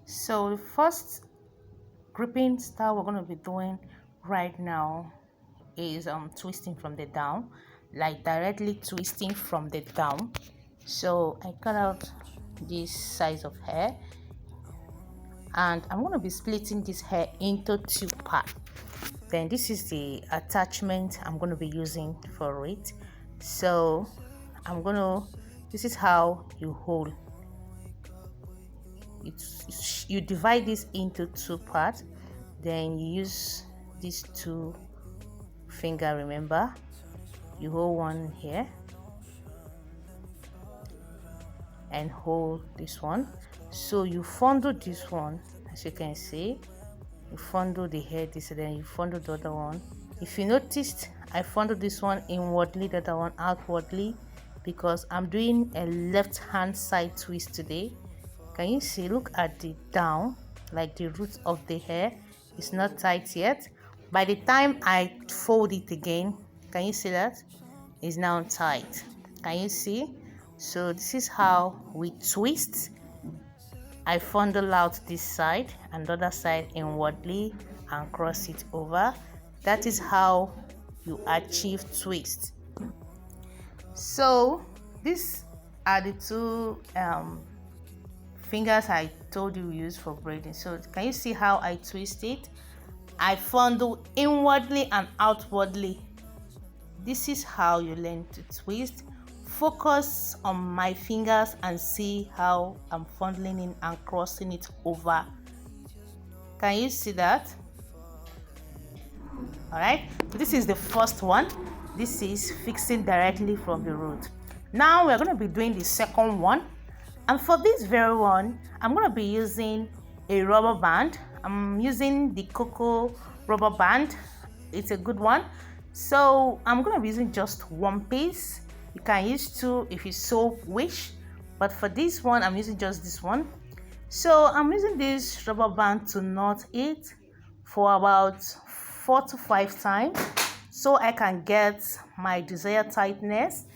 So the first gripping style we're going to be doing right now is twisting from the down, like directly twisting from the down. So I cut out this size of hair, and I'm going to be splitting this hair into two parts. Then this is the attachment I'm going to be using for it. So this is how you hold it. You divide this into two parts, then you use these two finger. Remember, you hold one here and hold this one. So you fondle this one, as you can see. You fondle the hair this, then you fondle the other one. If you noticed, I fondle this one inwardly, the other one outwardly, because I'm doing a left hand side twist today. Can you see? Look at the down, like the roots of the hair. It's not tight yet. By the time I fold it again, can you see that? It's now tight. Can you see? So this is how we twist. I fondle out this side and the other side inwardly and cross it over. That is how you achieve twist. So these are the two fingers I told you use for braiding. So can you see how I twist it? I fondle inwardly and outwardly. This is how you learn to twist. Focus on my fingers and see how I'm fondling in and crossing it over. Can you see that? All right, so this is the first one. This is fixing directly from the root. Now we're going to be doing the second one, and for this very one I'm going to be using a rubber band. I'm using the Coco rubber band. It's a good one. So I'm going to be using just one piece. You can use two if you so wish, but for this one I'm using just this one. So I'm using this rubber band to knot it for about 4 to 5 times so I can get my desired tightness.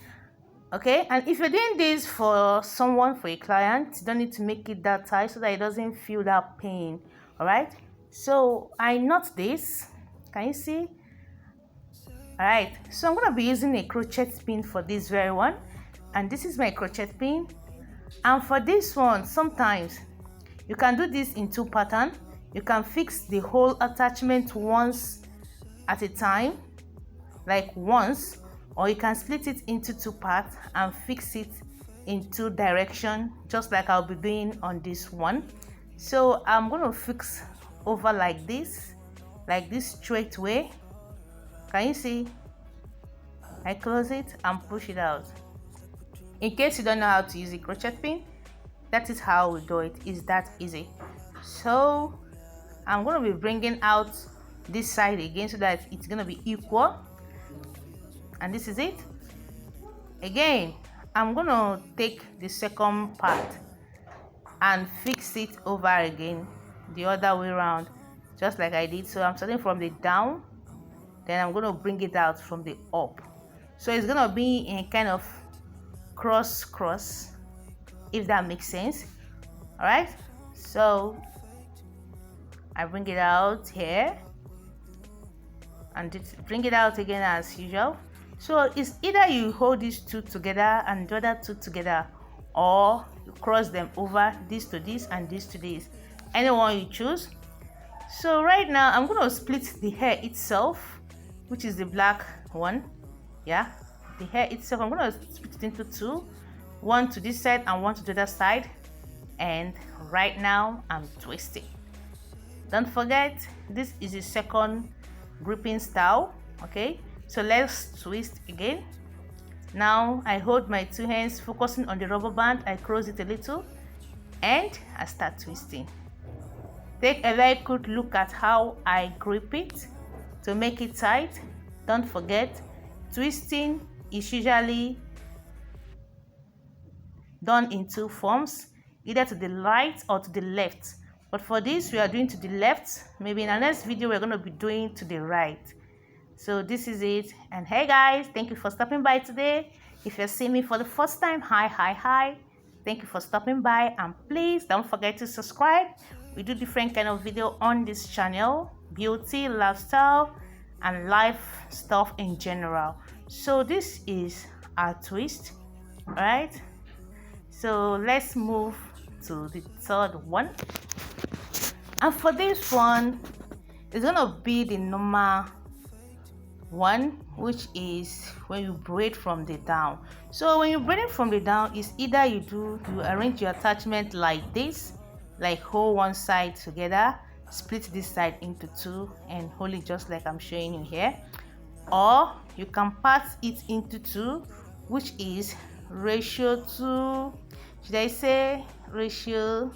Okay, and if you're doing this for someone, for a client, you don't need to make it that tight so that it doesn't feel that pain. All right, so I knot this. Can you see? All right, so I'm going to be using a crochet pin for this very one, and this is my crochet pin. And for this one, sometimes you can do this in two patterns. You can fix the whole attachment once at a time, like once, or you can split it into two parts and fix it in two directions, just like I'll be doing on this one. So I'm going to fix over like this straight way. Can you see? I close it and push it out. In case you don't know how to use a crochet pin, that is how we do it. It's that easy. So I'm going to be bringing out this side again so that it's going to be equal, and this is it. Again, I'm going to take the second part and fix it over again the other way around, just like I did. So I'm starting from the down, then I'm going to bring it out from the up. So it's going to be in kind of cross, if that makes sense. All right, so I bring it out here and bring it out again as usual. So it's either you hold these two together and the other two together, or you cross them over, this to this and this to this, anyone you choose. So right now I'm going to split the hair itself, which is the black one. Yeah, the hair itself, I'm going to split it into two, one to this side and one to the other side. And right now I'm twisting. Don't forget, this is the second gripping style. Okay, so let's twist again. Now I hold my two hands, focusing on the rubber band. I close it a little and I start twisting. Take a very good look at how I grip it to make it tight. Don't forget, twisting is usually done in two forms, either to the right or to the left. But for this, we are doing to the left. Maybe in our next video, we're going to be doing to the right. So this is it. And hey guys, thank you for stopping by today. If you're seeing me for the first time, hi. Thank you for stopping by, and please don't forget to subscribe. We do different kind of video on this channel, beauty, lifestyle, and life stuff in general. So this is our twist. All right, so let's move to the third one. And for this one, it's gonna be the normal one, which is when you braid from the down. So when you braid it from the down, is either you arrange your attachment like this, like hold one side together, split this side into two, and hold it just like I'm showing you here, or you can part it into two, which is ratio 2, should I say ratio,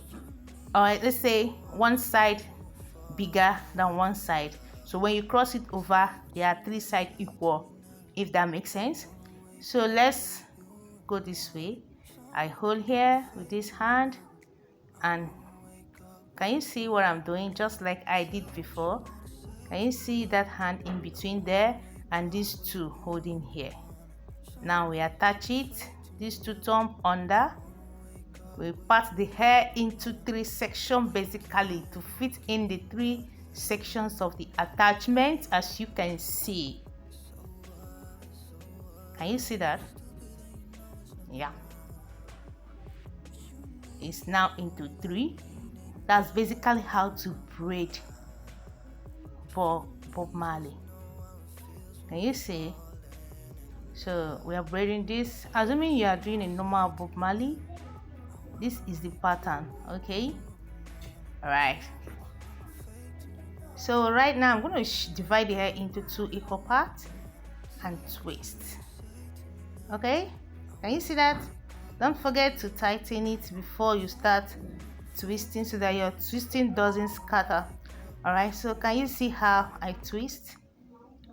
or let's say one side bigger than one side. So when you cross it over, there are 3 sides equal, if that makes sense. So let's go this way. I hold here with this hand, and can you see what I'm doing? Just like I did before. Can you see that hand in between there and these two holding here? Now we attach it, these two thumb under. We part the hair into 3 sections basically to fit in the 3 sections of the attachment, as you can see. Can you see that? Yeah, it's now into 3. That's basically how to braid for Bob Marley. Can you see? So we are braiding this, assuming you are doing a normal Bob Marley. This is the pattern, okay? All right, so right now I'm going to divide the hair into 2 equal parts and twist. Okay, can you see that? Don't forget to tighten it before you start twisting so that your twisting doesn't scatter. All right, so can you see how I twist?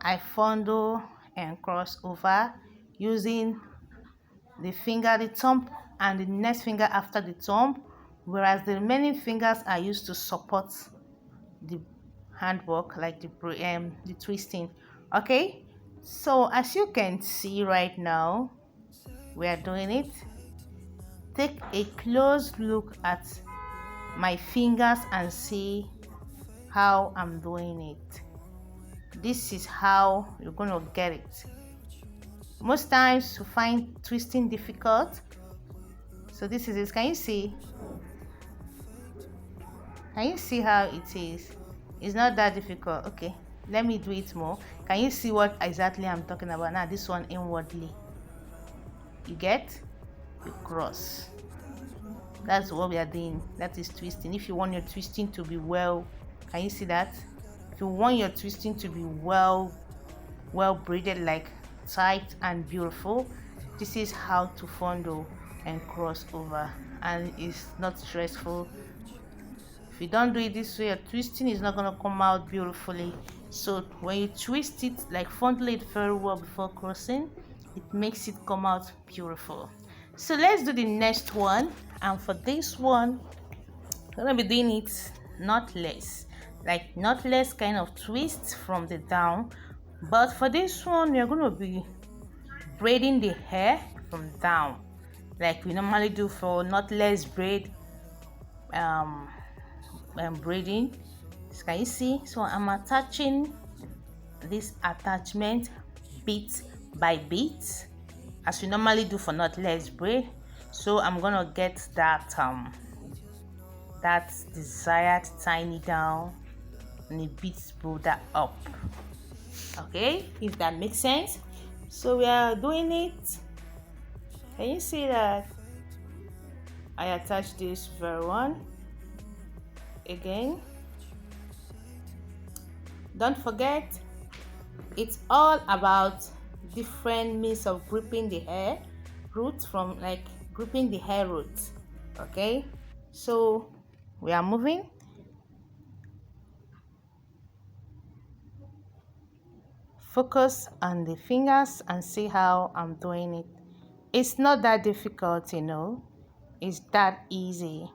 I fondle and cross over using the finger, the thumb, and the next finger after the thumb, whereas the remaining fingers are used to support the handwork, like the twisting. Okay, so as you can see right now, we are doing it. Take a close look at my fingers and see how I'm doing it. This is how you're gonna get it. Most times you find twisting difficult, so this is it. Can you see? Can you see how it is? It's not that difficult. Okay, let me do it more. Can you see what exactly I'm talking about now? This one inwardly, you get? You cross. That's what we are doing. That is twisting. If you want your twisting to be well, can you see that? If you want your twisting to be well braided, like tight and beautiful, this is how to fondle and cross over, and it's not stressful. If you don't do it this way, your twisting is not going to come out beautifully. So when you twist it, like fondle it very well before crossing, it makes it come out beautiful. So let's do the next one, and for this one I'm gonna be doing it knotless, like knotless kind of twist from the down. But for this one, we're going to be braiding the hair from down, like we normally do for knotless braid braiding. So can you see? So I'm attaching this attachment bit by bit, as we normally do for knotless braid. So I'm gonna get that that desired tiny down and a bit bolder up. Okay, if that makes sense. So we are doing it. Can you see that I attach this very one again? Don't forget, it's all about different means of gripping the hair roots, from like gripping the hair roots. Okay, so we are moving. Focus on the fingers and see how I'm doing it. It's not that difficult, you know, it's that easy.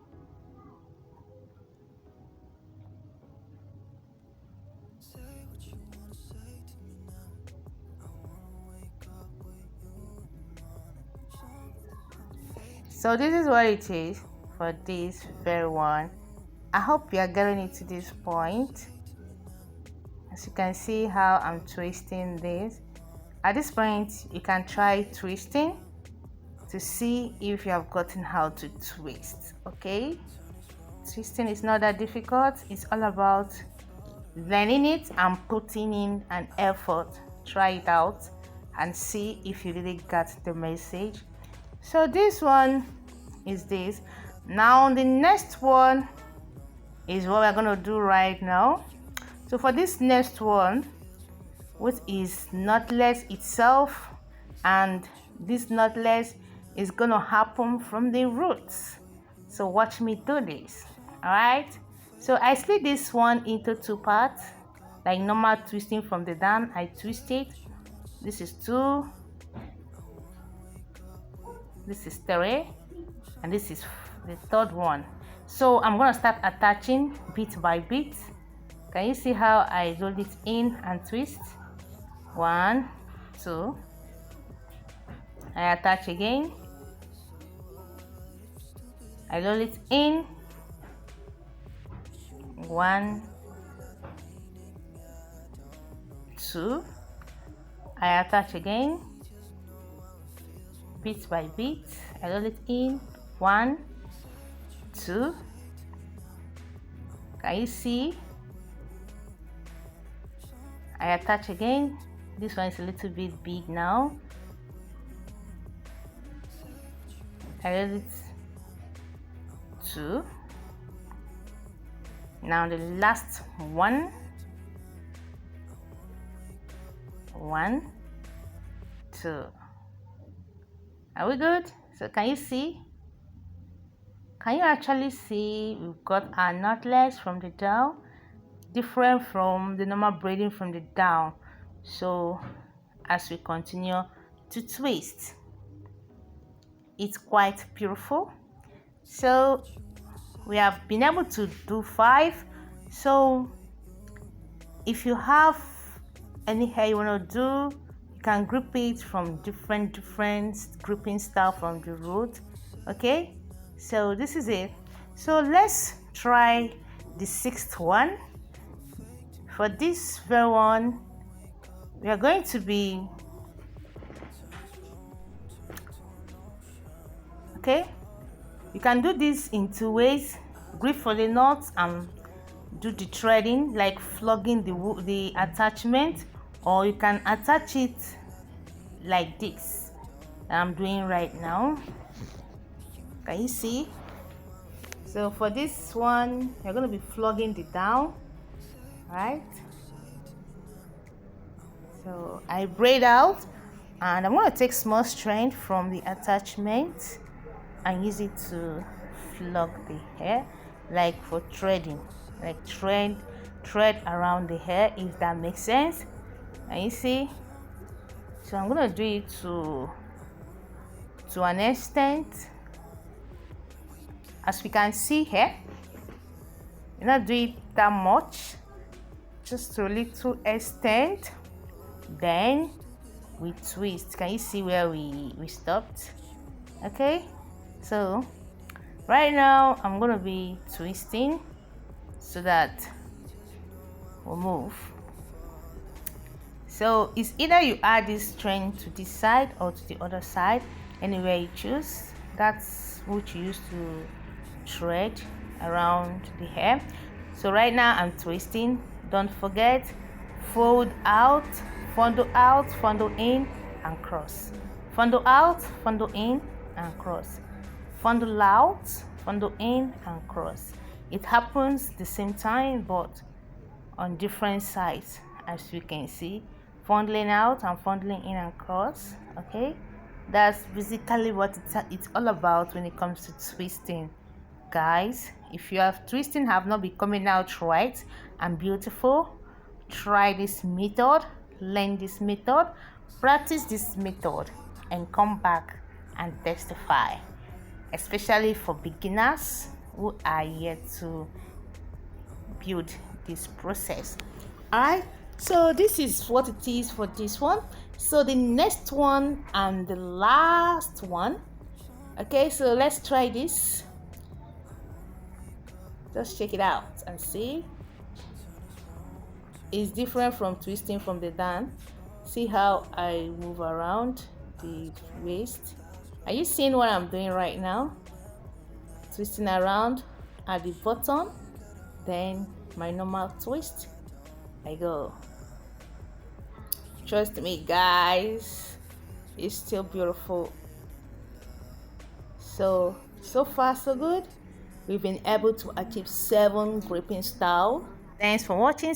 So this is what it is for this very one. I hope you are getting it to this point. As you can see how I'm twisting this. At this point, you can try twisting to see if you have gotten how to twist. Okay, twisting is not that difficult. It's all about learning it and putting in an effort. Try it out and see if you really got the message. So this one is this. Now the next one is what we're going to do right now. So for this next one, which is knotless itself, and this knotless is going to happen from the roots. So watch me do this. All right, so I split this one into two parts, like normal twisting from the down. I twist it. This is 2, this is 3, and this is the third one. So I'm going to start attaching bit by bit. Can you see how I roll it in and twist? 1, 2. I attach again. I roll it in. 1, 2. I attach again. Bit by bit. I roll it in. 1, 2. Can you see? I attach again. This one is a little bit big now. I roll it 2. Now the last one. 1, 2. Are we good? So can you see? Can you actually see we've got our knotless from the down, different from the normal braiding from the down. So as we continue to twist, it's quite beautiful. So we have been able to do 5. So if you have any hair you want to do, you can group it from different grouping style from the root. Okay, so this is it. So let's try the 6th one. For this very one, we are going to be, okay, you can do this in 2 ways. Grip for the knots and do the threading, like flogging the attachment, or you can attach it like this that I'm doing right now. Can you see? So for this one, you're going to be flogging the down, right? So I braid out, and I'm going to take small strand from the attachment and use it to flog the hair, like for threading, like thread around the hair, if that makes sense. And you see, so I'm going to do it to an extent. As we can see here, you not do it that much, just to a little extent, then we twist. Can you see where we stopped? Okay, so right now I'm going to be twisting so that we'll move. So it's either you add this strand to this side or to the other side, anywhere you choose. That's what you use to thread around the hair. So right now I'm twisting. Don't forget, fold out, fondle in and cross. Fondle out, fondle in and cross. Fondle out, fondle in and cross. It happens the same time but on different sides, as you can see. Fondling out and fondling in and cross. Okay, that's basically what it's all about when it comes to twisting, guys. If your twisting have not been coming out right and beautiful, try this method, learn this method, practice this method, and come back and testify, especially for beginners who are yet to build this process. All right, so this is what it is for this one. So the next one and the last one. Okay, so let's try this. Just check it out and see. It's different from twisting from the down. See how I move around the waist? Are you seeing what I'm doing right now? Twisting around at the bottom, then my normal twist. I go. Trust me, guys, it's still beautiful. So far so good. We've been able to achieve 7 gripping style. Thanks for watching.